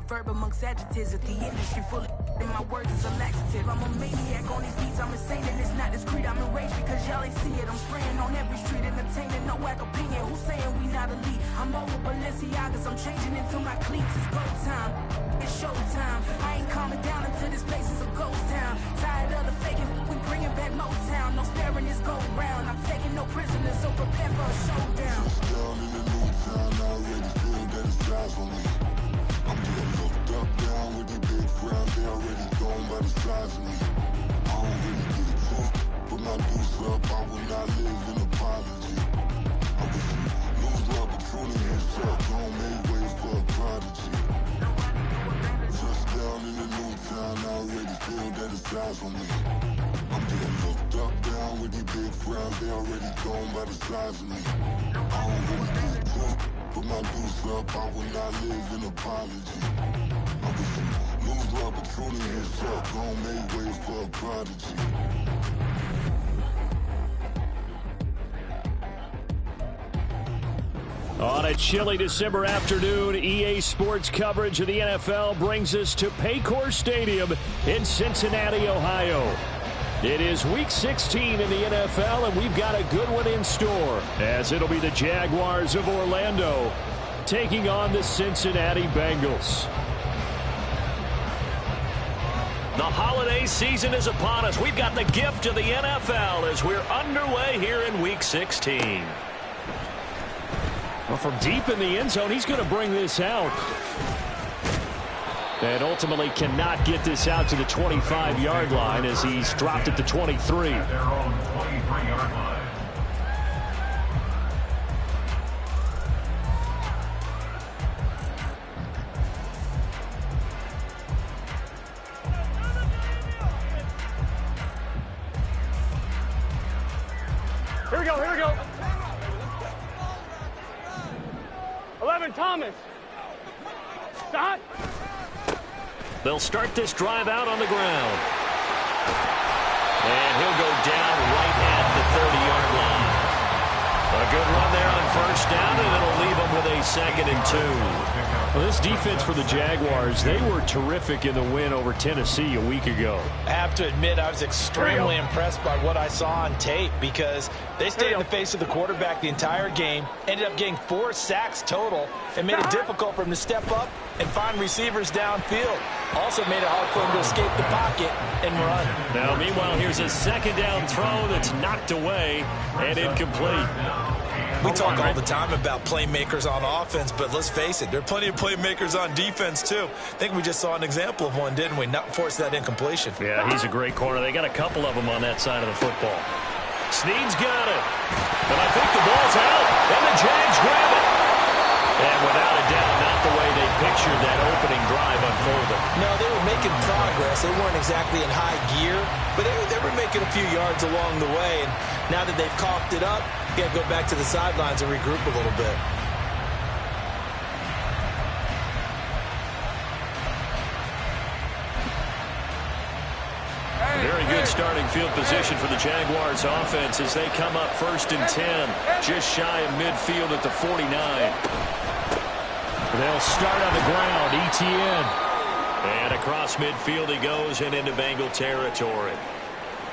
verb amongst adjectives. If the industry full of and my words is a laxative. I'm a maniac on these beats, I'm insane and it's not discreet. I'm enraged because y'all ain't see it. I'm spraying on every street, entertaining, no whack opinion. Who's saying we not elite? I'm over Balenciagas, I'm changing into my cleats. It's go time, it's showtime. I ain't calming down until this place is a ghost town. Tired of the faking, we bringing back Motown. No sparing this go round. I'm taking no prisoners, so prepare for a showdown. Down in the new town, I already feel that it's eyes on me. I'm getting looked up, down with the big crowd. They already gone by the size of me. I don't really get a fuck, put my deuce up. I will not live in apology. I wish you lose the opportunity yourself. Don't make way for a prodigy. Just down in the new town, I already feel that it's eyes on me. I'm getting looked up, down with the big crowd. They already gone by the size of me. I don't really get a fuck, put my deuce up. I will not live in apology. I wish you lose the opportunity yourself. Don't make way for a prodigy. On a chilly December afternoon, EA Sports coverage of the NFL brings us to Paycor Stadium in Cincinnati, Ohio. It is Week 16 in the NFL, and we've got a good one in store, as it'll be the Jaguars of Orlando taking on the Cincinnati Bengals. The holiday season is upon us. We've got the gift of the NFL as we're underway here in Week 16. Well, from deep in the end zone, he's going to bring this out. And ultimately cannot get this out to the 25-yard line as he's dropped at the 23. At their own 23-yard line. Here we go, here we go. 11, Thomas. Stop. They'll start this drive out on the ground. And he'll go down right at the 30-yard line. A good run there on first down, and it'll leave them with a 2nd and 2. Well, this defense for the Jaguars, they were terrific in the win over Tennessee a week ago. I have to admit, I was extremely impressed by what I saw on tape because they stayed in the face of the quarterback the entire game, ended up getting 4 sacks total, and made it difficult for him to step up and find receivers downfield. Also made it hard for him to escape the pocket and run. Now, meanwhile, here's a second down throw that's knocked away and incomplete. We talk all the time about playmakers on offense, but let's face it, there are plenty of playmakers on defense, too. I think we just saw an example of one, didn't we? Not force that incompletion. Yeah, he's a great corner. They got a couple of them on that side of the football. Snead's got it. And I think the ball's out. And the Jags grab it. And without a doubt, not the way they pictured that opening drive unfolded. No, they were making progress. They weren't exactly in high gear, but they were making a few yards along the way. And now that they've coughed it up, you got to go back to the sidelines and regroup a little bit. Very good starting field position for the Jaguars offense as they come up 1st and 10, just shy of midfield at the 49. They'll start on the ground, ETN. And across midfield he goes and into Bengal territory.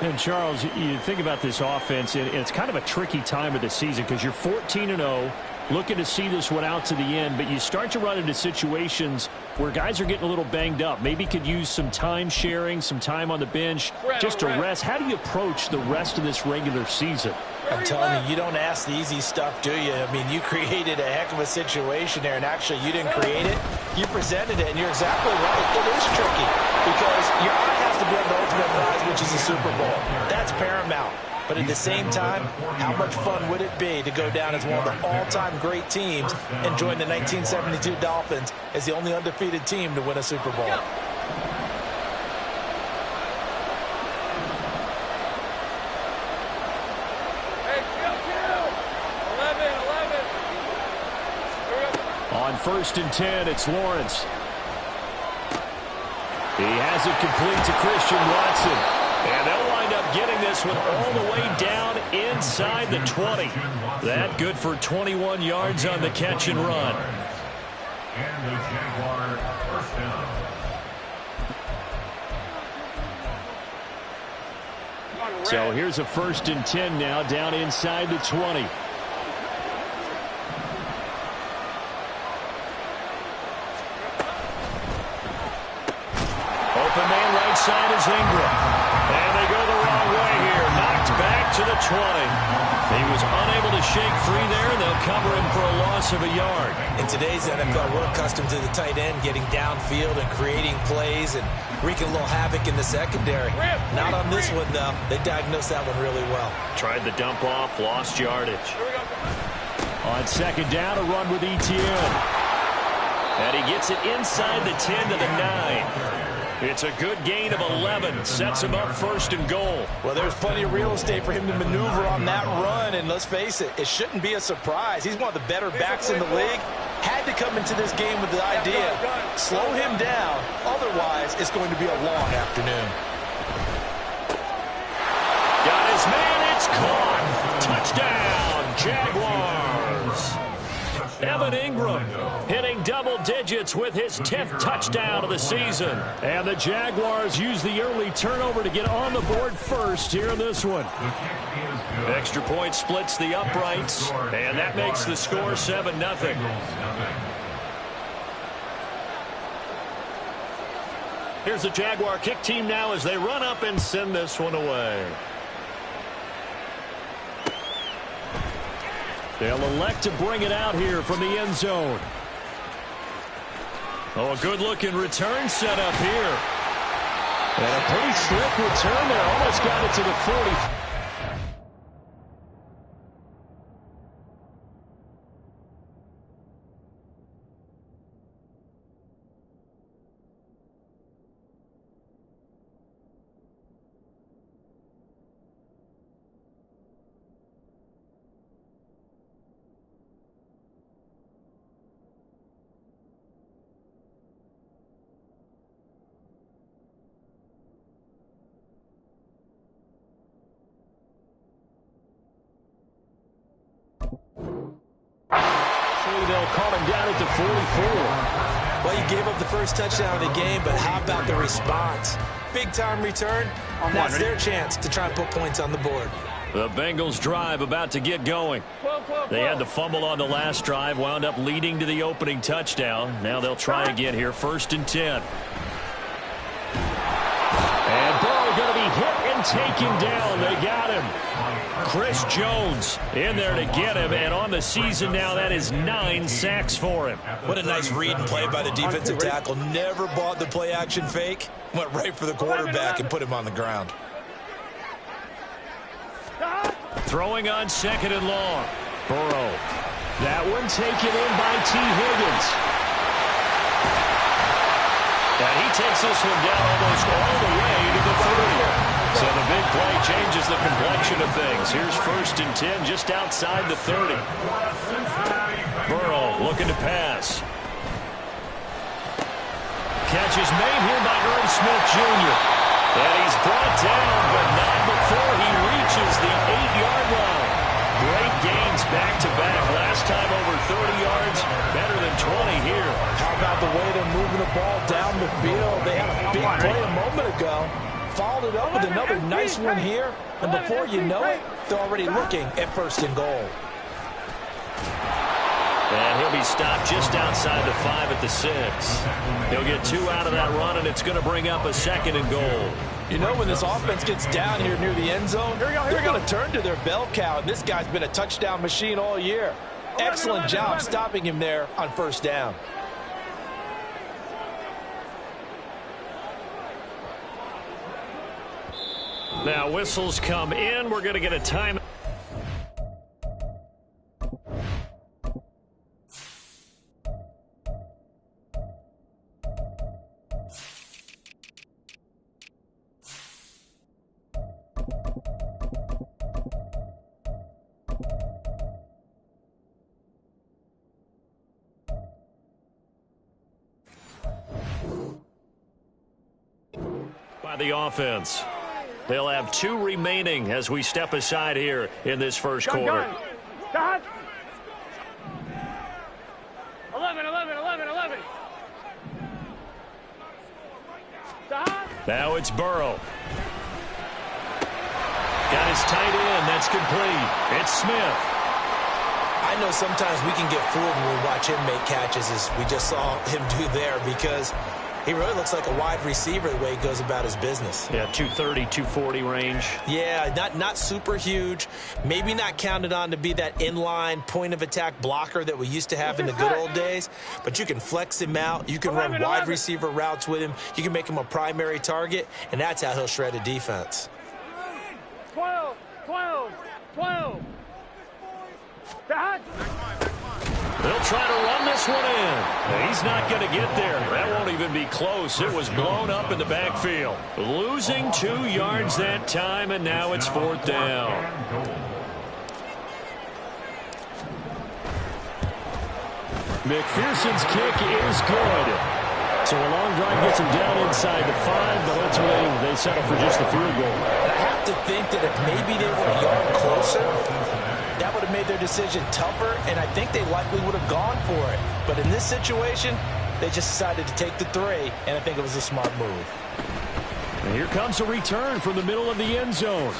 And, Charles, you think about this offense, and it's kind of a tricky time of the season because you're 14-0, looking to see this one out to the end, but you start to run into situations where guys are getting a little banged up. Maybe could use some time sharing, some time on the bench just to rest. How do you approach the rest of this regular season? I'm telling you, you don't ask the easy stuff, do you? I mean, you created a heck of a situation there, and actually you didn't create it. You presented it, and you're exactly right. It is tricky because your eye has to be on the ultimate prize, which is the Super Bowl. That's paramount. But at the same time, how much fun would it be to go down as one of the all-time great teams and join the 1972 Dolphins as the only undefeated team to win a Super Bowl? On 1st and 10, it's Lawrence. He has it complete to Christian Watson. And they'll wind up getting this one all the way down inside the 20. That good for 21 yards on the catch and run. And the Jaguar 1st down. So here's a 1st and 10 now, down inside the 20. Open man right side is Ingram. And they go the wrong way here. Knocked back to the 20. He was unable to shake free there, and they'll cover him for a loss of a yard. In today's NFL, we're accustomed to the tight end getting downfield and creating plays and wreaking a little havoc in the secondary. Not on this one, though. They diagnosed that one really well. Tried the dump off, lost yardage. On 2nd down, a run with Etienne. And he gets it inside the 10 to the 9. It's a good gain of 11. Sets him up 1st and goal. Well, there's plenty of real estate for him to maneuver on that run, and let's face it, it shouldn't be a surprise. He's one of the better backs in the league. Had to come into this game with the idea, slow him down, otherwise it's going to be a long afternoon. Got his man, it's caught. Touchdown, Jaguars. Evan Ingram hitting double digits with his 10th touchdown of the season. And the Jaguars use the early turnover to get on the board first here in this one. Extra point splits the uprights, and that makes the score 7-0. Here's the Jaguar kick team now as they run up and send this one away. They'll elect to bring it out here from the end zone. Oh, a good-looking return set up here. And a pretty slick return there. Almost got it to the 40. They'll call him down at the 44. Well, you gave up the first touchdown of the game, but how about the response? Big-time return. That's their chance to try and put points on the board. The Bengals drive about to get going. They had the fumble on the last drive, wound up leading to the opening touchdown. Now they'll try again here, 1st and 10. And Burrow going to be hit and taken down. They got him. Chris Jones in there to get him, and on the season now, that is 9 sacks for him. What a nice read and play by the defensive tackle. Never bought the play-action fake. Went right for the quarterback and put him on the ground. Throwing on 2nd and long. Burrow. That one taken in by T. Higgins. And he takes this one down almost all the way to the 30. So the big play changes the complexion of things. Here's 1st and 10 just outside the 30. Burrow looking to pass. Catch is made here by Irv Smith Jr. And he's brought down, but not before he reaches the 8-yard line. Great gains back-to-back. Last time over 30 yards, better than 20 here. How about the way they're moving the ball down the field? They had a big play a moment ago. Followed it up with another nice one here. And before you know it, they're already looking at 1st and goal. And he'll be stopped just outside the 5 at the 6. He'll get 2 out of that run, and it's going to bring up a 2nd and goal. You know, when this offense gets down here near the end zone, they're going to turn to their bell cow, and this guy's been a touchdown machine all year. Excellent job stopping him there on 1st down. Now whistles come in. We're going to get a time. By the offense. They'll have 2 remaining as we step aside here in this first quarter. 11. Now it's Burrow. Got his tight end. That's complete. It's Smith. I know sometimes we can get fooled when we watch him make catches, as we just saw him do there, because he really looks like a wide receiver the way he goes about his business. Yeah, 230, 240 range. Yeah, not super huge. Maybe not counted on to be that inline point-of-attack blocker that we used to have in the good old days. But you can flex him out. You can run wide receiver routes with him. You can make him a primary target, and that's how he'll shred a defense. 12, 12, 12. Dad. They'll try to run this one in. He's not going to get there. That won't even be close. It was blown up in the backfield. Losing 2 yards that time, and now it's 4th down. McPherson's kick is good. So a long drive gets him down inside the 5, but ultimately they settle for just the field goal. And I have to think that if maybe they were a yard closer, that would have made their decision tougher, and I think they likely would have gone for it. But in this situation, they just decided to take the 3, and I think it was a smart move. And here comes a return from the middle of the end zone.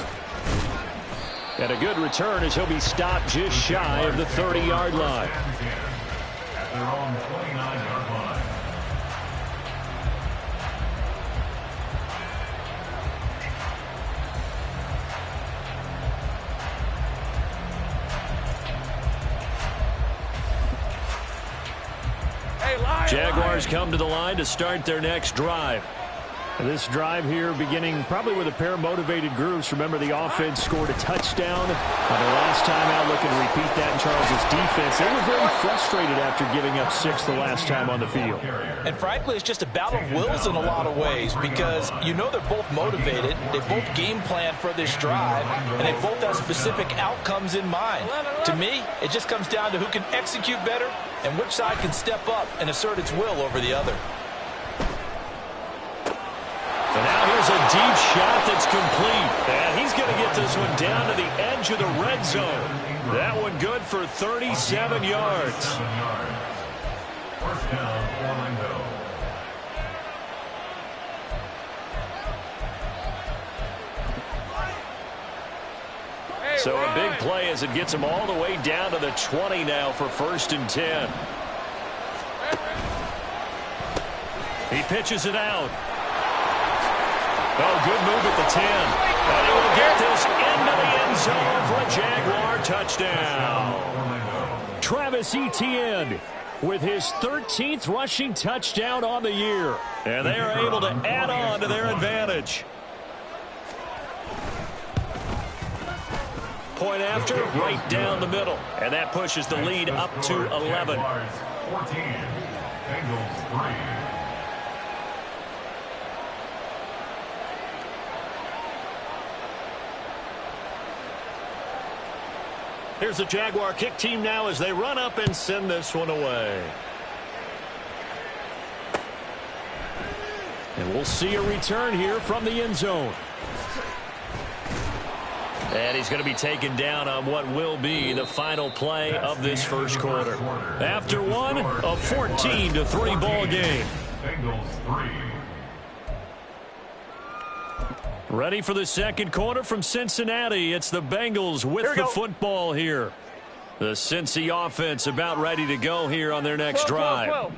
And a good return as he'll be stopped just shy of the 30-yard line. At their own 29-yard line. Jaguars come to the line to start their next drive. This drive here beginning probably with a pair of motivated groups. Remember, the offense scored a touchdown on their last time out. Looking to repeat that in Charles' defense. They were very frustrated after giving up 6 the last time on the field. And frankly, it's just a battle of wills in a lot of ways, because you know they're both motivated. They both game plan for this drive, and they both have specific outcomes in mind. To me, it just comes down to who can execute better and which side can step up and assert its will over the other. And now here's a deep shot that's complete. And he's going to get this one down to the edge of the red zone. That one good for 37 yards. 1st down, Orlando. So a big play as it gets him all the way down to the 20 now for 1st and 10. He pitches it out. Oh, good move at the 10. And he will get this into the end zone for a Jaguar touchdown. Travis Etienne with his 13th rushing touchdown on the year. And they are able to add on to their advantage. Point after, right down the middle. And that pushes the lead up to 11. 14, Bengals 3. Here's the Jaguar kick team now as they run up and send this one away. And we'll see a return here from the end zone. And he's going to be taken down on what will be the final play of this first quarter. After one, a 14-3 ball game. Bengals 3. Ready for the second quarter from Cincinnati. It's the Bengals with the football here. The Cincy offense about ready to go here on their next drive.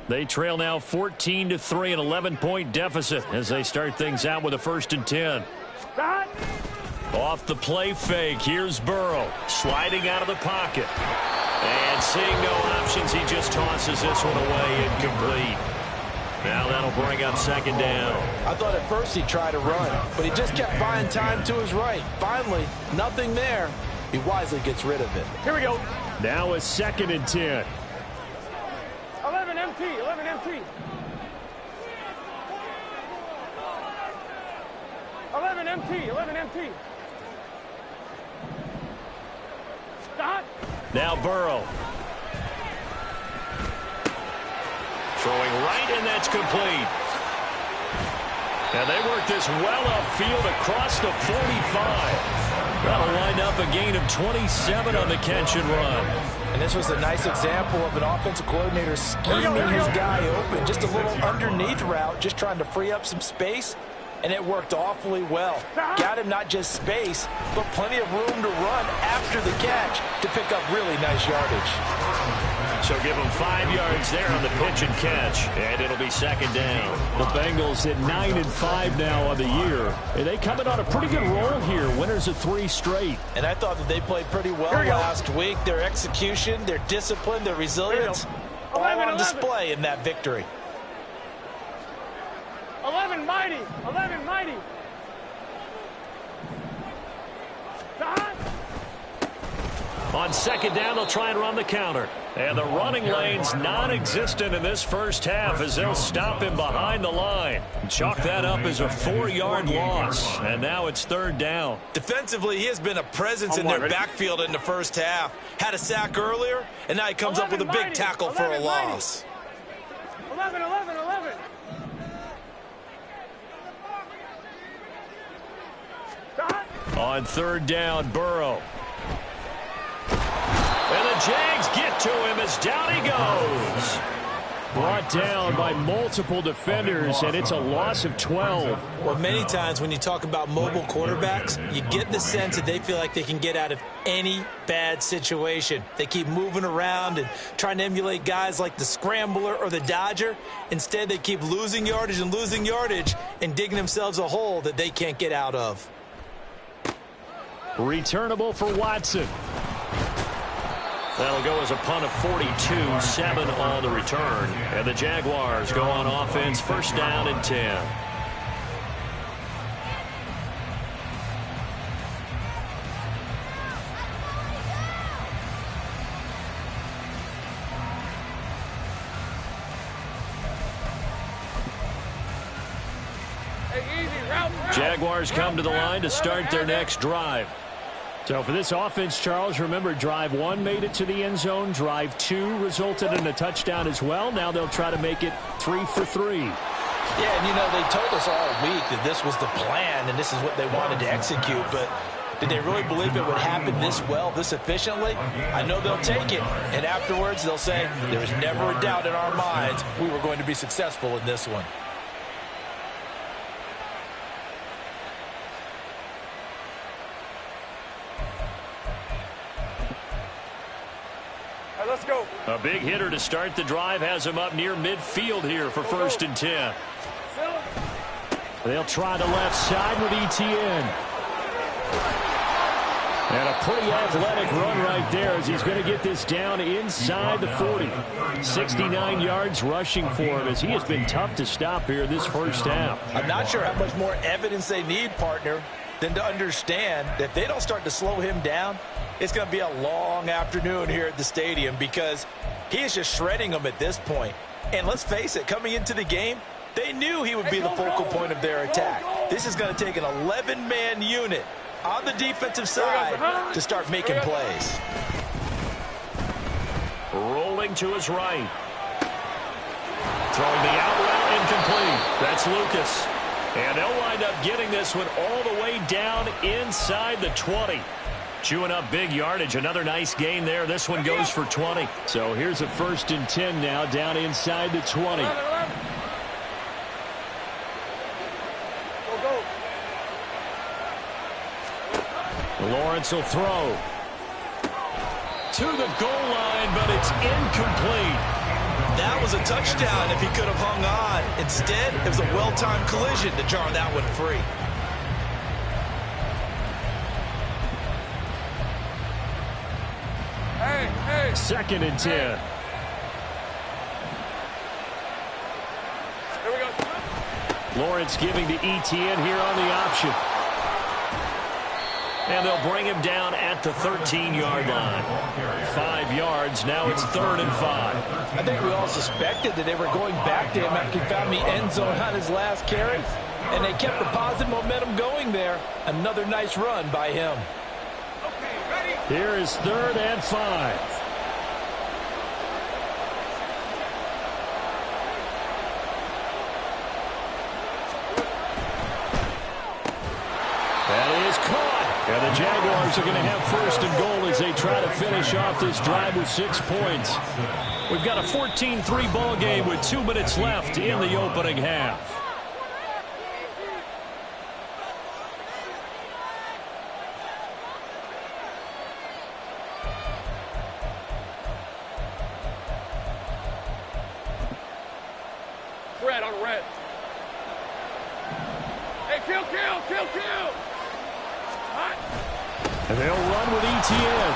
They trail now 14-3, an 11-point deficit as they start things out with a 1st and 10. Off the play fake, here's Burrow sliding out of the pocket. And seeing no options, he just tosses this one away incomplete. Now that'll bring up 2nd down. I thought at first he'd try to run, but he just kept buying time to his right. Finally, nothing there. He wisely gets rid of it. Here we go. Now a 2nd and 10. 11 MT, 11 MT. 11 MT, 11 MT. Stop. Now Burrow. Throwing right, and that's complete. And they work this well upfield across the 45. That'll wind up a gain of 27 on the catch and run. And this was a nice example of an offensive coordinator scheming his guy open. Just a little underneath route, just trying to free up some space. and it worked awfully well. Got him not just space, but plenty of room to run after the catch to pick up really nice yardage. So give him 5 yards there on the pitch and catch, and it'll be second down. The Bengals at 9-5 now on the year, and they coming on a pretty good roll here. Winners of 3 straight. And I thought that they played pretty well last week. Their execution, their discipline, their resilience, all on display in that victory. 11 mighty. 11 mighty. On second down, they'll try and run the counter. And the running lane's non-existent in this first half as they'll stop him behind the line. Chalk that up as a 4-yard loss. And now it's third down. Defensively, he has been a presence in their backfield in the first half. Had a sack earlier, and now he comes up with a big tackle for a loss. 11. On third down, Burrow. And the Jags get to him as down he goes. Brought down by multiple defenders, and it's a loss of 12. Well, many times when you talk about mobile quarterbacks, you get the sense that they feel like they can get out of any bad situation. They keep moving around and trying to emulate guys like the Scrambler or the Dodger. Instead, they keep losing yardage and digging themselves a hole that they can't get out of. Returnable for Watson. That'll go as a punt of 42, 7 on the return. And the Jaguars go on offense, first down and 10. Jaguars come to the line to start their next drive. So for this offense, Charles, remember drive 1 made it to the end zone. Drive 2 resulted in a touchdown as well. Now they'll try to make it 3 for 3. Yeah, and you know, they told us all week that this was the plan and this is what they wanted to execute, but did they really believe it would happen this well, this efficiently? I know they'll take it, and afterwards they'll say, there's never a doubt in our minds we were going to be successful in this one. Let's go. A big hitter to start the drive has him up near midfield here for first and 10. They'll try the left side with ETN. And a pretty athletic run right there as he's going to get this down inside the 40. 69 yards rushing for him as he has been tough to stop here this first half. I'm not sure how much more evidence they need, partner, than to understand that if they don't start to slow him down, it's going to be a long afternoon here at the stadium because he is just shredding them at this point. And let's face it, coming into the game, they knew he would be the focal point of their attack. This is going to take an 11-man unit on the defensive side to start making plays. Rolling to his right. Throwing the out route incomplete. That's Lucas. And they'll wind up getting this one all the way down inside the 20. Chewing up big yardage. Another nice gain there. This one goes for 20. So here's a first and 10 now down inside the 20. Lawrence will throw. To the goal line, but it's incomplete. That was a touchdown if he could have hung on. Instead, it was a well-timed collision to jar that one free. Second and 10. There we go. Lawrence giving to ETN here on the option. And they'll bring him down at the 13-yard line. 5 yards. Now it's 3rd and 5. I think we all suspected that they were going back to him after he found the end zone on his last carry. And they kept the positive momentum going there. Another nice run by him. Here is 3rd and 5. That is caught. And the Jaguars are going to have first and goal as they try to finish off this drive with 6 points. We've got a 14-3 ball game with 2 minutes left in the opening half. red, on red. Hey, kill. Hot. And they'll run with ETN.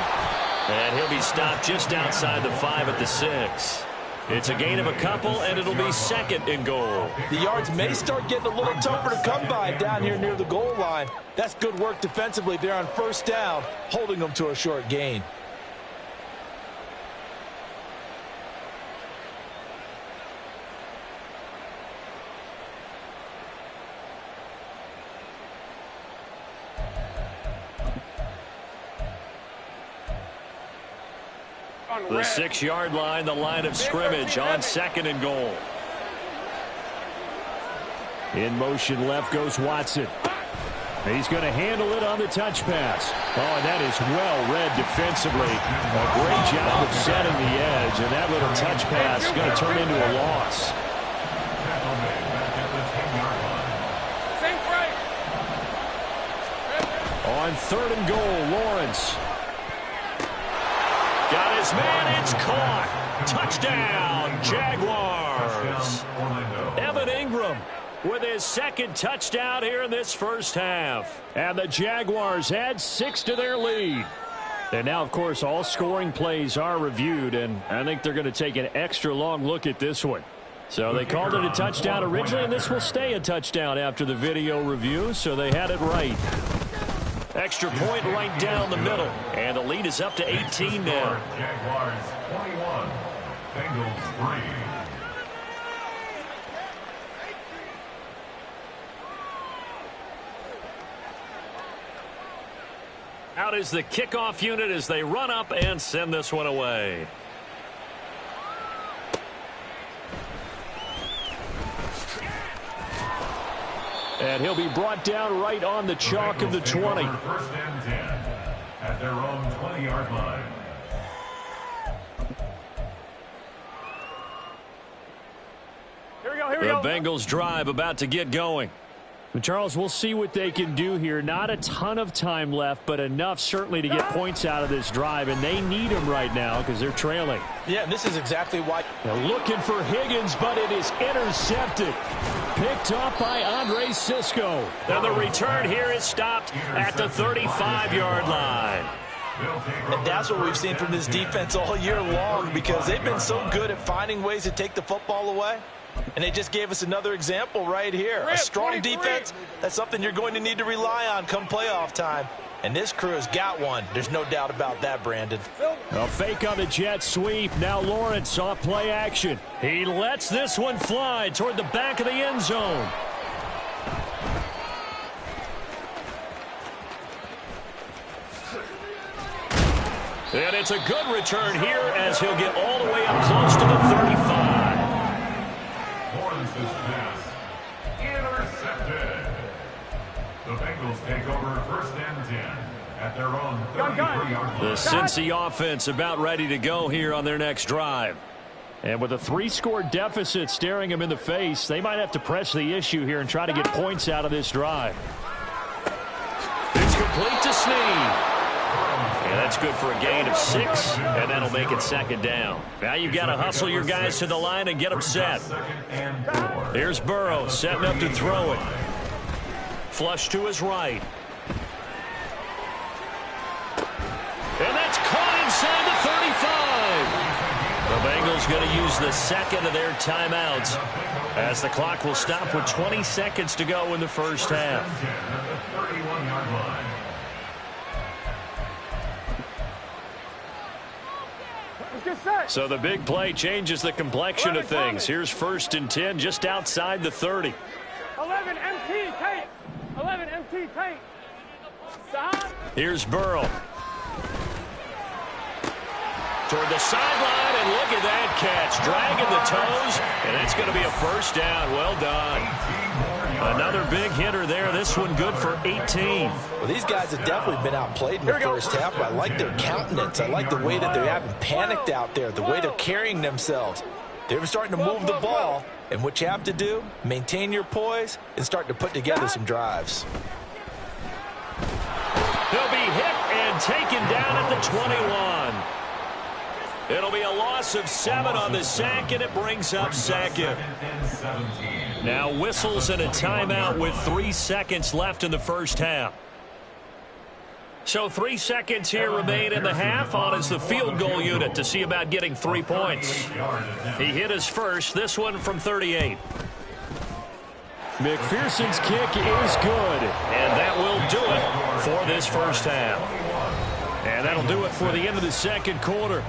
And he'll be stopped just outside the 5 at the 6. It's a gain of a couple, and it'll be 2nd and goal. The yards may start getting a little tougher to come by down here near the goal line. That's good work defensively there on 1st down, holding them to a short gain. The 6-yard line, the line of scrimmage on 2nd and goal. In motion left goes Watson. He's going to handle it on the touch pass. Oh, and that is well read defensively. A great job of setting the edge, and that little touch pass is going to turn into a loss. On 3rd and goal, Lawrence. Got his man, it's caught. Touchdown, Jaguars. Evan Ingram with his 2nd touchdown here in this first half. And the Jaguars add 6 to their lead. And now, of course, all scoring plays are reviewed, and I think they're going to take an extra long look at this one. So they called it a touchdown originally, and this will stay a touchdown after the video review, so they had it right. Extra point right down the middle. And the lead is up to 18 now. Jaguars 21, Bengals 3. Out is the kickoff unit as they run up and send this one away. And he'll be brought down right on the chalk of the 20. 1st and 10 at their own 20-yard line. Here we go. The Bengals drive about to get going. Charles, we'll see what they can do here. Not a ton of time left, but enough certainly to get points out of this drive, and they need them right now because they're trailing. Yeah, and this is exactly why. They're looking for Higgins, but it is intercepted. Picked up by Andre Sisco. And the return here is stopped at the 35-yard line. And that's what we've seen from this defense all year long, because they've been so good at finding ways to take the football away. And they just gave us another example right here. A strong defense, that's something you're going to need to rely on come playoff time. And this crew has got one. There's no doubt about that, Brandon. A fake on the jet sweep. Now Lawrence off play action. He lets this one fly toward the back of the end zone. And it's a good return here as he'll get all the way up close to the 35. Lawrence's pass intercepted. The Bengals take over 1st and 10 at their own 33-yard line. The Cincy offense about ready to go here on their next drive. And with a 3-score deficit staring them in the face, they might have to press the issue here and try to get points out of this drive. It's complete to Snead. And that's good for a gain of 6, and that'll make it 2nd down. Now you've got to hustle your guys to the line and get them set. Here's Burrow setting up to throw it. Flush to his right. And that's caught inside the 35. The Bengals going to use the 2nd of their timeouts as the clock will stop with 20 seconds to go in the first half. So the big play changes the complexion of things. Here's 1st and 10 just outside the 30. 11 MT tape. 11 MT tape. Stop. Here's Burrow. Toward the sideline, and look at that catch. Dragging the toes, and that's going to be a 1st down. Well done. Another big hitter there. This one good for 18. Well, these guys have definitely been outplayed in the first half, but I like their countenance. I like the way that they haven't panicked out there, the way they're carrying themselves. They're starting to move the ball, and what you have to do, maintain your poise and start to put together some drives. He'll be hit and taken down at the 21. It'll be a loss of 7 on the sack, and it brings up second. Now whistles and a timeout with 3 seconds left in the first half. So 3 seconds here remain in the half. On is the field goal unit to see about getting 3 points. He hit his first, this one from 38. McPherson's kick is good. And that will do it for this first half. And that'll do it for the end of the second quarter.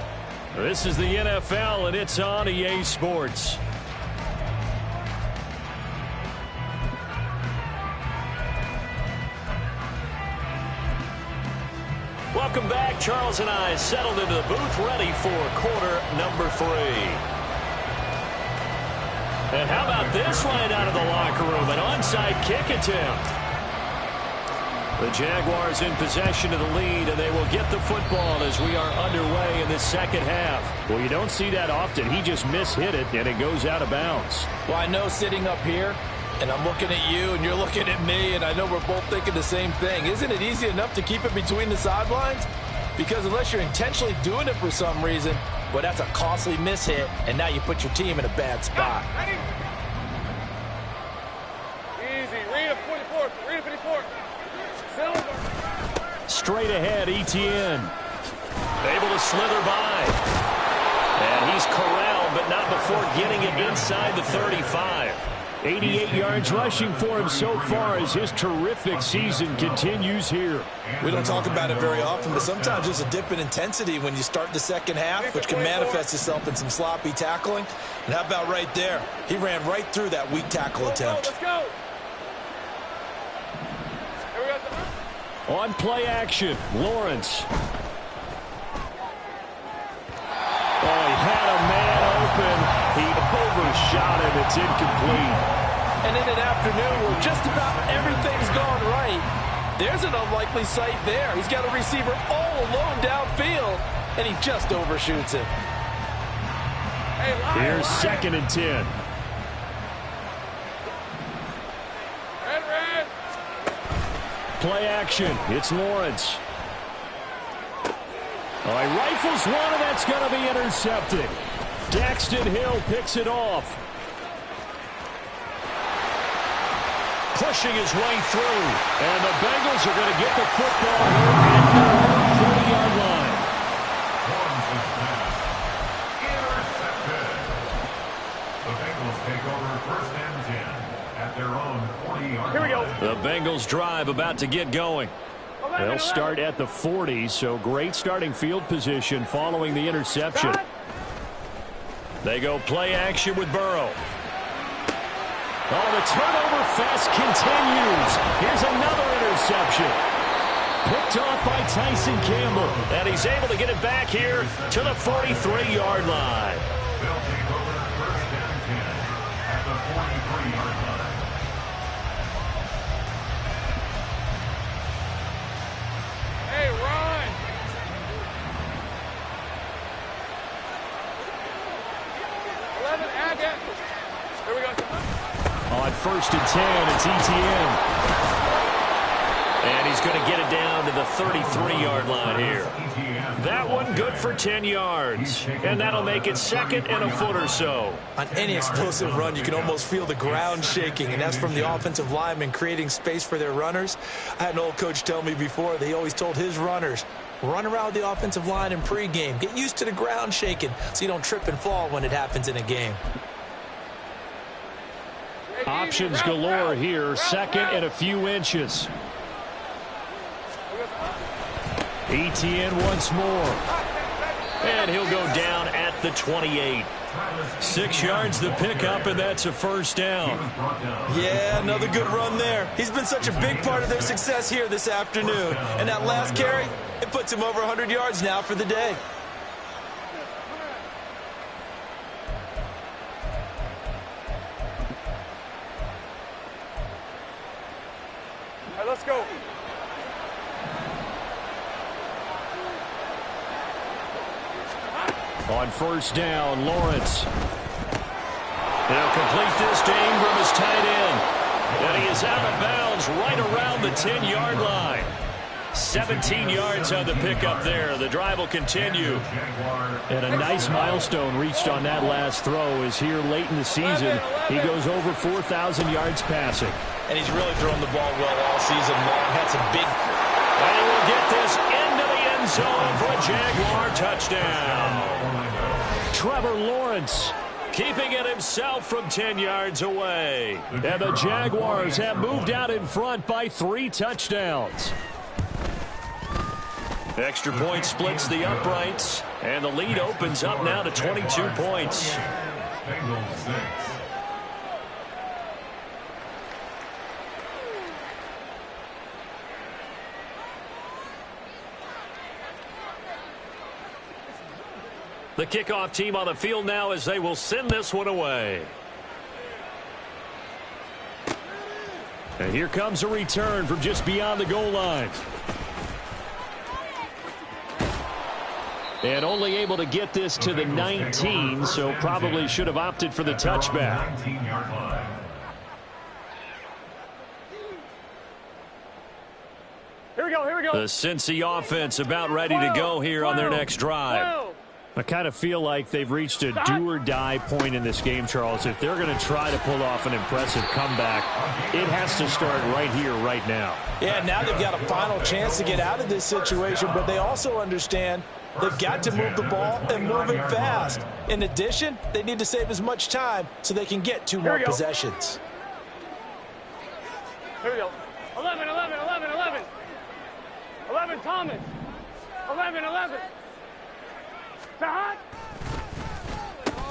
This is the NFL, and it's on EA Sports. Welcome back. Charles and I settled into the booth, ready for quarter number 3. And how about this right out of the locker room? An onside kick attempt. The Jaguars in possession of the lead, and they will get the football as we are underway in this second half. Well, you don't see that often. He just mishit it, and it goes out of bounds. Well, I know sitting up here, and I'm looking at you, and you're looking at me, and I know we're both thinking the same thing. Isn't it easy enough to keep it between the sidelines? Because unless you're intentionally doing it for some reason, well, that's a costly mishit, and now you put your team in a bad spot. Easy. Read a 44. Read a 54. Straight ahead, Etienne. Able to slither by. And he's corralled, but not before getting it inside the 35. 88 yards rushing for him so far as his terrific season continues here. We don't talk about it very often, but sometimes there's a dip in intensity when you start the second half, which can manifest itself in some sloppy tackling. And how about right there? He ran right through that weak tackle attempt. Let's go. On play action, Lawrence. Oh, he had a man open. He overshot him. It's incomplete. And in an afternoon where just about everything's gone right, there's an unlikely sight there. He's got a receiver all alone downfield, and he just overshoots it. Here's 2nd and 10. Red. Play action. It's Lawrence. Oh, he rifles one, and that's going to be intercepted. Daxton Hill picks it off. Pushing his way through. And the Bengals are going to get the football here at the 40-yard line. Intercepted. The Bengals take over 1st and 10 at their own 40-yard line. Here we go. The Bengals drive about to get going. They'll start at the 40, so great starting field position following the interception. They go play action with Burrow. Oh, the turnover fest continues. Here's another interception. Picked off by Tyson Campbell. And he's able to get it back here to the 43-yard line. They'll take over 1st and 10 at the 43-yard line. Hey, run. Here we go. On 1st and 10, it's Etienne. And he's going to get it down to the 33-yard line here. That one good for 10 yards. And that'll make it 2nd and a foot or so. On any explosive run, you can almost feel the ground shaking, and that's from the offensive linemen creating space for their runners. I had an old coach tell me before, they always told his runners, run around the offensive line in pregame. Get used to the ground shaking so you don't trip and fall when it happens in a game. Options galore here. 2nd and a few inches. Etienne once more. And he'll go down at the 28. 6 yards the pickup, and that's a 1st down. Yeah, another good run there. He's been such a big part of their success here this afternoon. And that last carry, it puts him over 100 yards now for the day. All right, let's go. On 1st down, Lawrence. They'll complete this to Ingram as tight end. And he is out of bounds right around the 10-yard line. 17 yards on the pickup there. The drive will continue. And a nice milestone reached on that last throw is here late in the season. He goes over 4,000 yards passing. And he's really thrown the ball well all season long. Had some big... And he will get this into the end zone for a Jaguar touchdown. Trevor Lawrence keeping it himself from 10 yards away. And the Jaguars have moved out in front by 3 touchdowns. Extra point splits the uprights, and the lead opens up now to 22 points. Bengals 6. The kickoff team on the field now as they will send this one away. And here comes a return from just beyond the goal line. And only able to get this to the 19, so probably should have opted for the touchback. 19-yard line. Here we go, here we go. The Cincy offense about ready to go here on their next drive. I kind of feel like they've reached a do-or-die point in this game, Charles. If they're going to try to pull off an impressive comeback, it has to start right here, right now. Yeah, now they've got a final chance to get out of this situation, but they also understand they've got to move the ball and move it fast. In addition, they need to save as much time so they can get 2 more possessions. Here we go. 11, 11, 11, 11. 11, Thomas. 11, 11.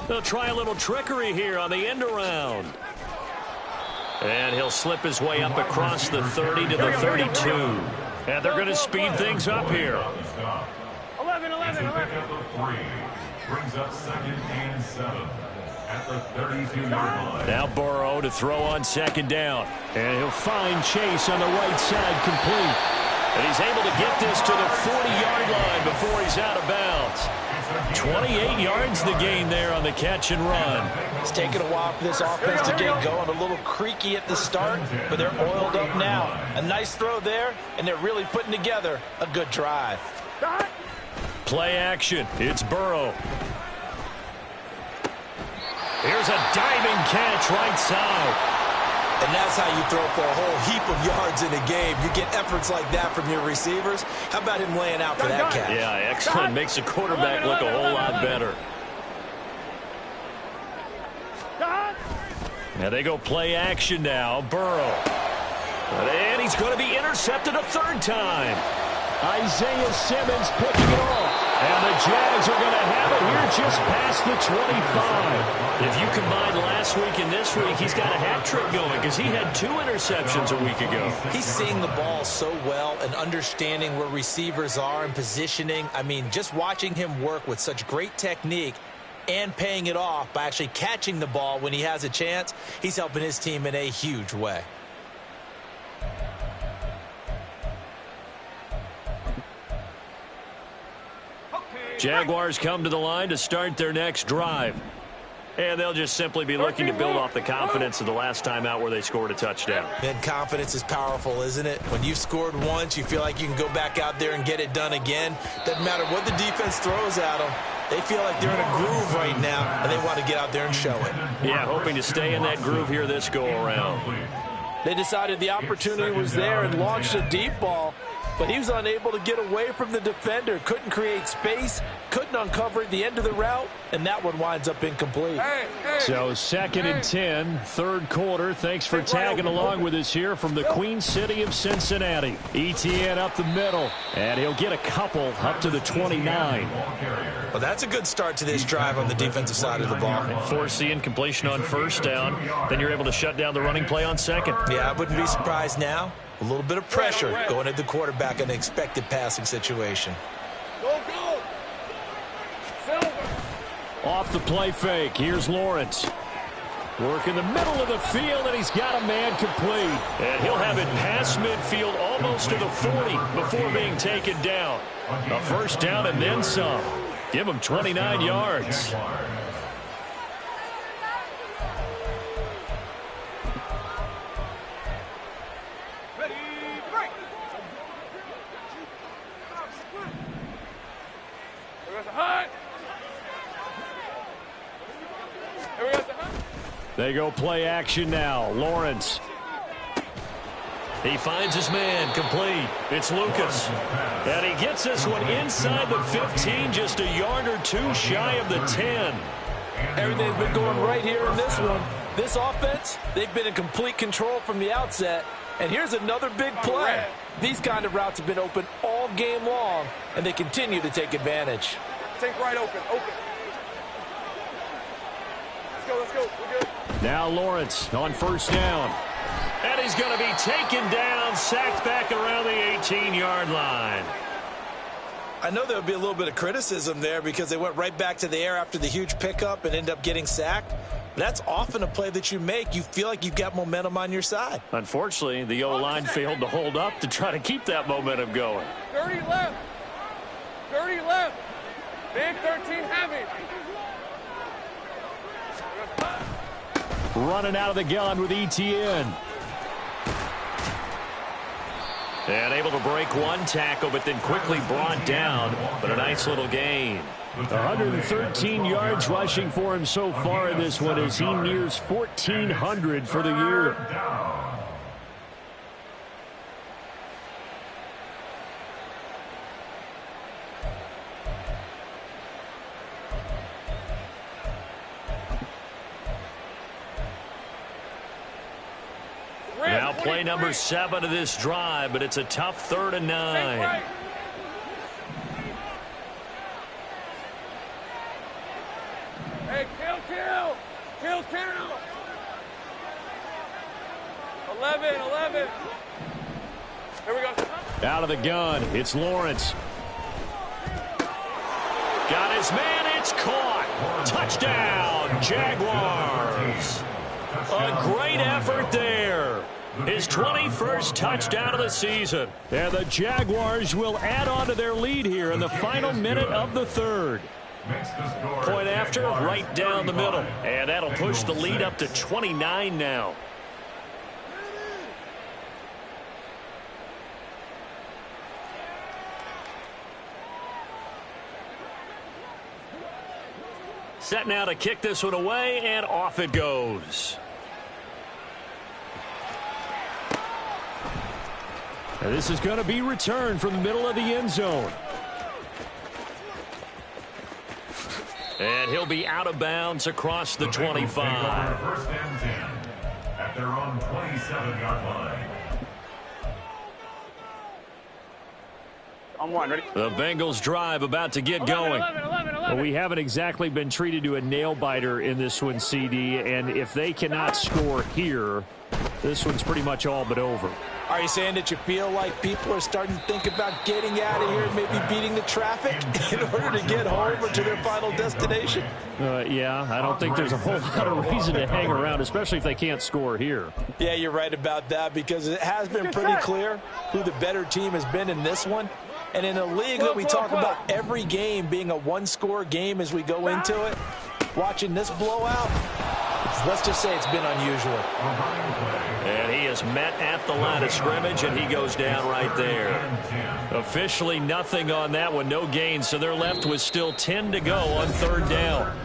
They'll try a little trickery here on the end around. And he'll slip his way up across the 30 to the 32. And they're going to speed things up here. 11, 11, 11. Brings up 2nd and 7 at the 32-yard line. Now Burrow to throw on 2nd down. And he'll find Chase on the right side complete. And he's able to get this to the 40-yard line before he's out of bounds. 28 yards the gain there on the catch and run. It's taken a while for this offense to get going. A little creaky at the start, but they're oiled up now. A nice throw there, and they're really putting together a good drive. Play action. It's Burrow. Here's a diving catch right side. And that's how you throw for a whole heap of yards in a game. You get efforts like that from your receivers. How about him laying out for that catch? Yeah, excellent. Makes the quarterback look a whole lot better. Now they go play action now. Burrow. And he's going to be intercepted a 3rd time. Isaiah Simmons picking it off. And the Jags are going to have it here just past the 25. If you combine last week and this week, he's got a hat trick going because he had 2 interceptions a week ago. He's seeing the ball so well and understanding where receivers are and positioning. I mean, just watching him work with such great technique and paying it off by actually catching the ball when he has a chance, he's helping his team in a huge way. Jaguars come to the line to start their next drive. And they'll just simply be looking to build off the confidence of the last time out where they scored a touchdown. And confidence is powerful, isn't it? When you've scored once, you feel like you can go back out there and get it done again. Doesn't matter what the defense throws at them. They feel like they're in a groove right now, and they want to get out there and show it. Yeah, hoping to stay in that groove here this go-around. They decided the opportunity was there and launched a deep ball, but he was unable to get away from the defender. Couldn't create space, couldn't uncover the end of the route, and that one winds up incomplete. So 2nd and 10, 3rd quarter. Thanks for tagging along with us here from the Queen City of Cincinnati. Etienne up the middle, and he'll get a couple up to the 29. Well, that's a good start to this drive on the defensive side of the ball. Force the incompletion on 1st down. Then you're able to shut down the running play on 2nd. Yeah, I wouldn't be surprised now. A little bit of pressure going at the quarterback in an expected passing situation. Go, go. Silver. Off the play fake. Here's Lawrence. Work in the middle of the field, and he's got a man complete. And he'll have it past midfield almost to the 40 before being taken down. A 1st down and then some. Give him 29 yards. They go play action now. Lawrence. He finds his man, complete. It's Lucas. And he gets this one inside the 15, just a yard or two shy of the 10. Everything's been going right here in this one. This offense, they've been in complete control from the outset. And here's another big play. These kind of routes have been open all game long, and they continue to take advantage. Take right open. Let's go. We're good. Now Lawrence on first down. And he's going to be taken down, sacked back around the 18-yard line. I know there would be a little bit of criticism there because they went right back to the air after the huge pickup and ended up getting sacked. That's often a play that you make. You feel like you've got momentum on your side. Unfortunately, the O-line failed to hold up to try to keep that momentum going. 30 left. Big 13 heavy. Running out of the gun with ETN. And able to break one tackle, but then quickly brought down. But a nice little gain. 113 yards rushing for him so far in this one as he nears 1,400 for the year. Now play number 7 of this drive, but it's a tough 3rd and 9. Hey, kill. 11. Here we go. Out of the gun, it's Lawrence. Got his man, it's caught. Touchdown, Jaguars. A great effort there. His 21st touchdown of the season. And the Jaguars will add on to their lead here in the final minute of the 3rd. Point after, right down the middle. And that'll push the lead up to 29 now. Set now to kick this one away, and off it goes. And this is going to be returned from the middle of the end zone. And he'll be out of bounds across the 25. First and 10 at their own 27-yard line. On one, ready? The Bengals drive about to get going. 11. Well, we haven't exactly been treated to a nail-biter in this one, CD, and if they cannot score here, this one's pretty much all but over. Are you saying that you feel like people are starting to think about getting out of here and maybe beating the traffic in order to get home or to their final destination? Yeah, I don't think there's a whole lot of reason to hang around, especially if they can't score here. Yeah, you're right about that because it has been pretty clear who the better team has been in this one. And in a league that we talk about every game being a one-score game as we go into it, watching this blowout, let's just say it's been unusual. And he is met at the line of scrimmage, and he goes down right there. Officially nothing on that one, no gain, so they're left with still 10 to go on 3rd down.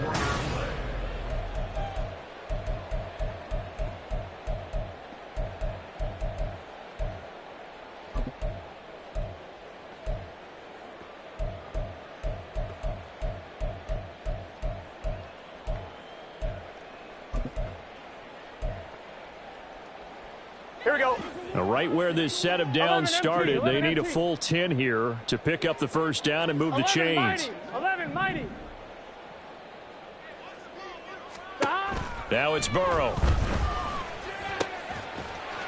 Here we go. Now, right where this set of downs started, they need a full 10 here to pick up the first down and move the chains. 11, mighty. Now it's Burrow.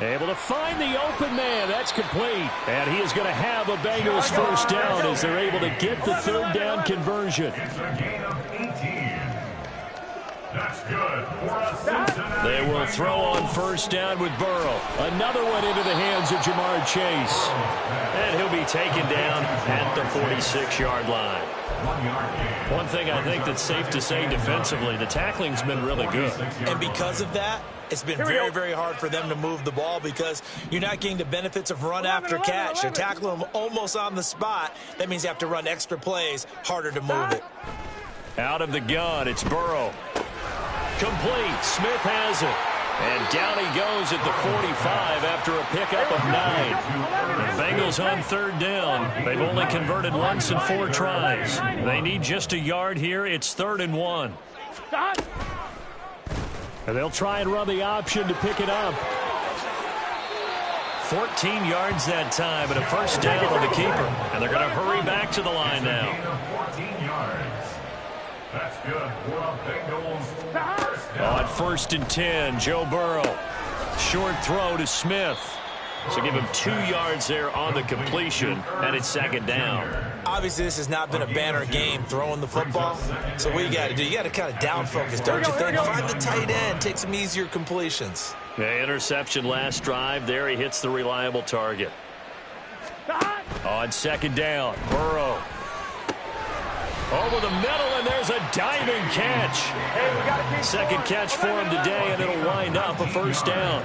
Able to find the open man. That's complete. And he is going to have a Bengals first down as they're able to get the 3rd down conversion. It's a gain of 18. That's good for a Cincinnati. They will throw on first down with Burrow. Another one into the hands of Jamar Chase. And he'll be taken down at the 46-yard line. One thing I think that's safe to say defensively, the tackling's been really good. And because of that, it's been very, very hard for them to move the ball because you're not getting the benefits of run after catch. You're tackling them almost on the spot. That means you have to run extra plays, harder to move it. Out of the gun, it's Burrow. Complete. Smith has it. And down he goes at the 45 after a pickup of 9. The Bengals on third down. They've only converted once in 4 tries. They need just a yard here. It's 3rd and 1. And they'll try and run the option to pick it up. 14 yards that time, and a first down on the keeper. And they're going to hurry back to the line now. 14 yards. That's good for the Bengals. On 1st and 10, Joe Burrow. Short throw to Smith. So give him 2 yards there on the completion, and it's 2nd down. Obviously, this has not been a banner game throwing the football. So what you got to do, you got to kind of down focus, don't you think? Find the tight end, take some easier completions. The interception last drive. There he hits the reliable target. On 2nd down, Burrow. Over the middle, and there's a diving catch. 2nd catch for him today, and it'll wind up a first down.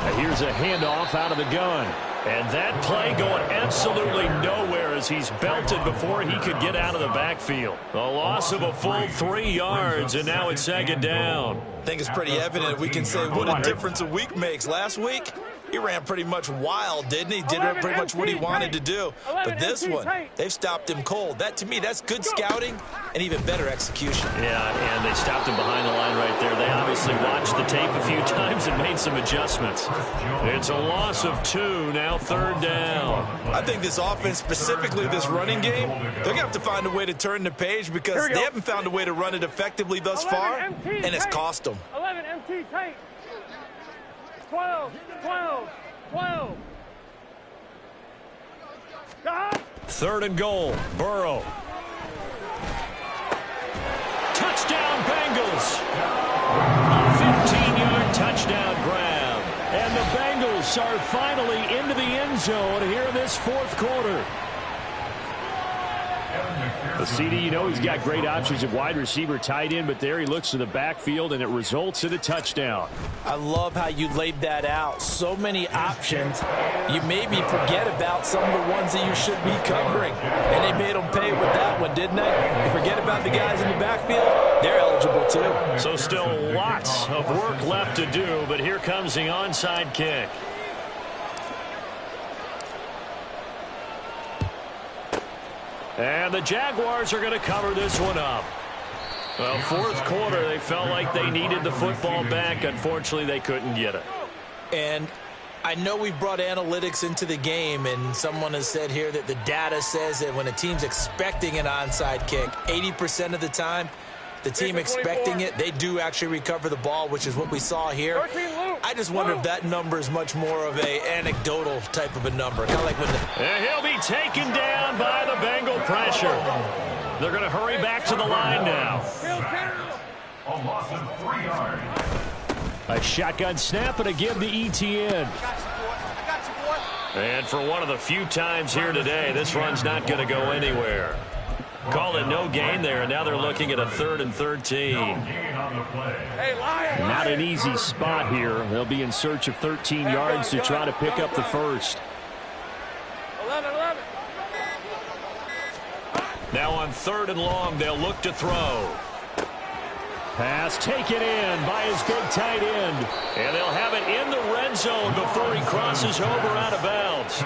And here's a handoff out of the gun. And that play going absolutely nowhere as he's belted before he could get out of the backfield. A loss of a full 3 yards, and now it's 2nd down. I think it's pretty evident. We can say what a difference a week makes. Last week, he ran pretty much wild, didn't he? Did pretty much what he wanted to do. But this one, they've stopped him cold. That, to me, that's good scouting and even better execution. Yeah, and they stopped him behind the line right there. They obviously watched the tape a few times and made some adjustments. It's a loss of 2, now 3rd down. I think this offense, specifically this running game, they're going to have to find a way to turn the page because they haven't found a way to run it effectively thus far, and it's cost them. 11 MT tight. 12, 12, 12. 3rd and goal, Burrow. Touchdown, Bengals. A 15-yard touchdown grab. And the Bengals are finally into the end zone here in this 4th quarter. The CD, you know, he's got great options at wide receiver, tight end, but there he looks to the backfield, and it results in a touchdown. I love how you laid that out. So many options. You maybe forget about some of the ones that you should be covering. And they made them pay with that one, didn't they? You forget about the guys in the backfield. They're eligible, too. So still lots of work left to do, but here comes the onside kick. And the Jaguars are going to cover this one up. Well, 4th quarter, they felt like they needed the football back. Unfortunately, they couldn't get it. And I know we brought analytics into the game, and someone has said here that the data says that when a team's expecting an onside kick, 80% of the time, the team expecting it, they do actually recover the ball, which is what we saw here. I just wonder if that number is much more of a anecdotal type of a number. Kind of like when and he'll be taken down by the Bengal pressure. They're going to hurry back to the line now. A loss of 3 yards. A shotgun snap and a give to ETN. And for one of the few times here today, this run's not going to go anywhere. Call it no gain there, and now they're looking at a 3rd and 13. Not an easy spot here. They'll be in search of 13 yards to try to pick up the first. 11. Now on 3rd and long, they'll look to throw. Pass taken in by his big tight end. And they'll have it in the red zone before he crosses over out of bounds.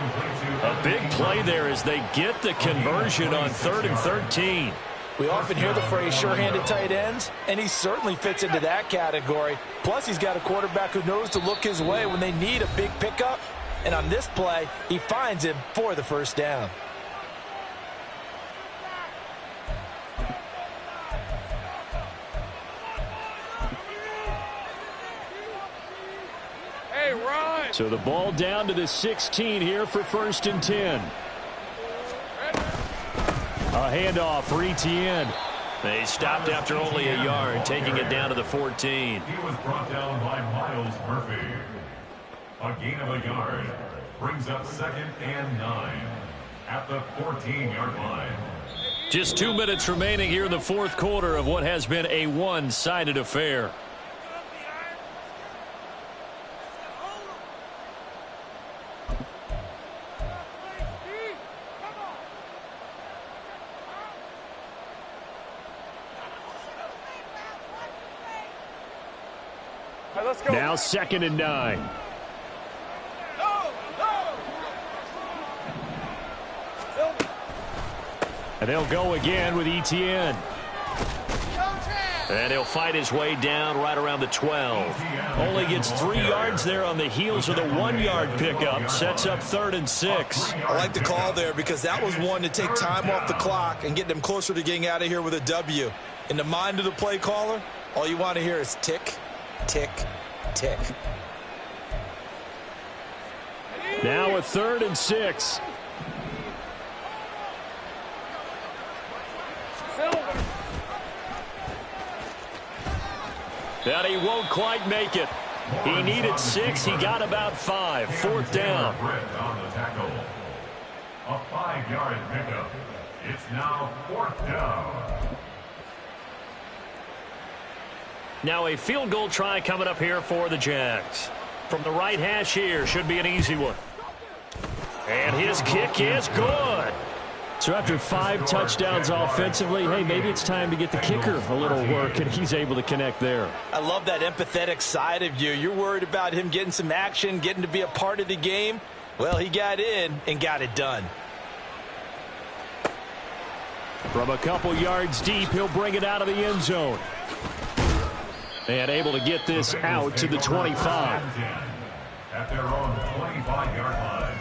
A big play there as they get the conversion on 3rd and 13. we often hear the phrase sure-handed tight ends, and he certainly fits into that category. Plus, he's got a quarterback who knows to look his way when they need a big pickup. And on this play, he finds him for the first down. So the ball down to the 16 here for 1st and 10. A handoff for ETN. They stopped after only a yard, taking it down to the 14. He was brought down by Miles Murphy. A gain of a yard brings up 2nd and 9 at the 14-yard line. Just 2 minutes remaining here in the 4th quarter of what has been a one-sided affair. right, let's go. Now 2nd and 9. And they'll go again with ETN. And he'll fight his way down right around the 12. Only gets 3 yards there on the heels of the 1-yard pickup. Sets up 3rd and 6. I like the call there because that was one to take time off the clock and get them closer to getting out of here with a W. In the mind of the play caller, all you want to hear is tick, tick, tick. Now a 3rd and 6. That he won't quite make it. He needed 6. He got about 5. 4th down. On the tackle. A 5-yard pickup. It's now 4th down. Now a field goal try coming up here for the Jags. From the right hash here, should be an easy one. And his kick is good. So after 5 touchdowns offensively, hey, maybe it's time to get the kicker a little work, and he's able to connect there. I love that empathetic side of you. You're worried about him getting some action, getting to be a part of the game. Well, he got in and got it done. From a couple yards deep, he'll bring it out of the end zone. And able to get this out to the 25. At their own 25-yard line.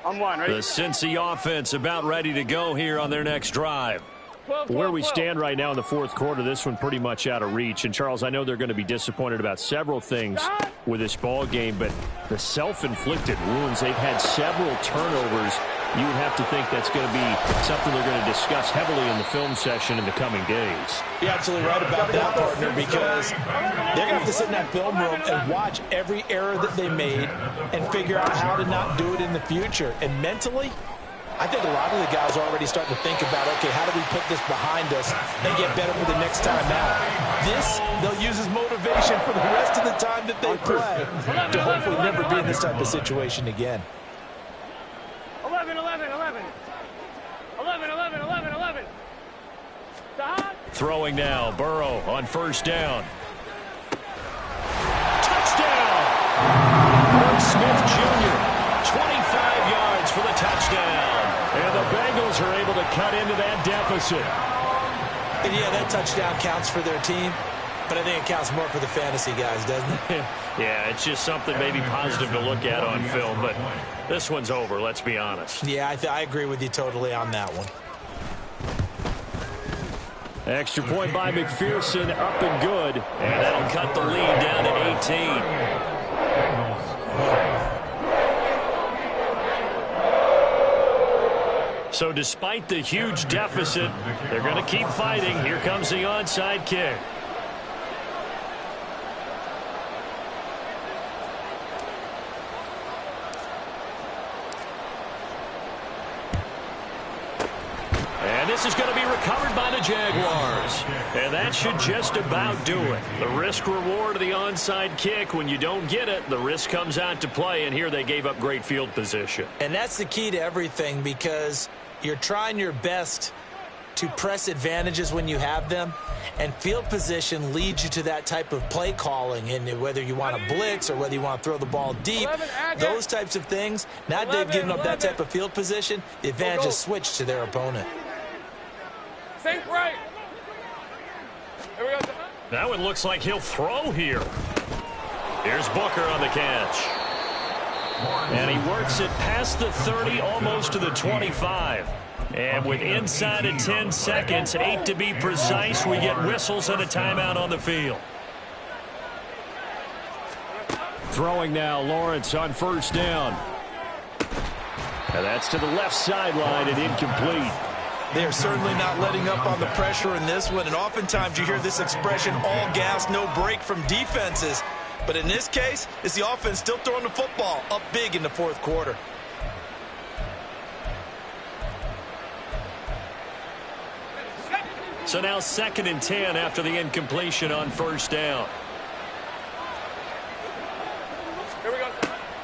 I'm one, ready? The Cincy offense about ready to go here on their next drive. 12, Where 12, we 12. stand right now in the 4th quarter, this one pretty much out of reach. And, Charles, I know they're going to be disappointed about several things with this ball game, but the self-inflicted wounds, they've had several turnovers. You would have to think that's going to be something they're going to discuss heavily in the film session in the coming days. You're absolutely right about that, partner, because they're going to have to sit in that film room and watch every error that they made and figure out how to not do it in the future. And mentally, I think a lot of the guys are already starting to think about, okay, how do we put this behind us and get better for the next time out? This, they'll use as motivation for the rest of the time that they play to hopefully never be in this type of situation again. 11, 11, 11. 11, 11, 11, 11. Throwing now, Burrow on 1st down. Touchdown! Herb Smith Jr., 25 yards for the touchdown. And the Bengals are able to cut into that deficit. And yeah, that touchdown counts for their team, but I think it counts more for the fantasy guys, doesn't it? Yeah, it's just something maybe positive to look at on film, but this one's over, let's be honest. Yeah, I agree with you totally on that one. Extra point by McPherson, up and good, and that'll cut the lead down to 18. So despite the huge deficit, they're going to keep fighting. Here comes the onside kick. And this is going to be recovered by the Jaguars. And that should just about do it. The risk reward of the onside kick, when you don't get it, the risk comes out to play, and here they gave up great field position. And that's the key to everything, because you're trying your best to press advantages when you have them, and field position leads you to that type of play calling, and whether you want to blitz or whether you want to throw the ball deep, those types of things. Now they've given up that type of field position, the advantage is switched to their opponent. Think right. Here we go. That one looks like he'll throw here. Here's Booker on the catch. And he works it past the 30, almost to the 25. And with inside of 10 seconds, 8 to be precise, we get whistles and a timeout on the field. Throwing now, Lawrence on 1st down. And that's to the left sideline and incomplete. They are certainly not letting up on the pressure in this one, and oftentimes you hear this expression, all gas, no break from defenses. But in this case, it's the offense still throwing the football up big in the 4th quarter. So now 2nd and 10 after the incompletion on 1st down. Here we go.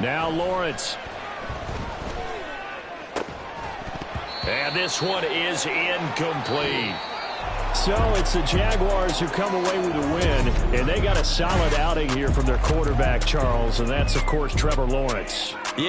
Now Lawrence. And this one is incomplete. So it's the Jaguars who come away with a win, and they got a solid outing here from their quarterback, Charles, and that's, of course, Trevor Lawrence. Yeah.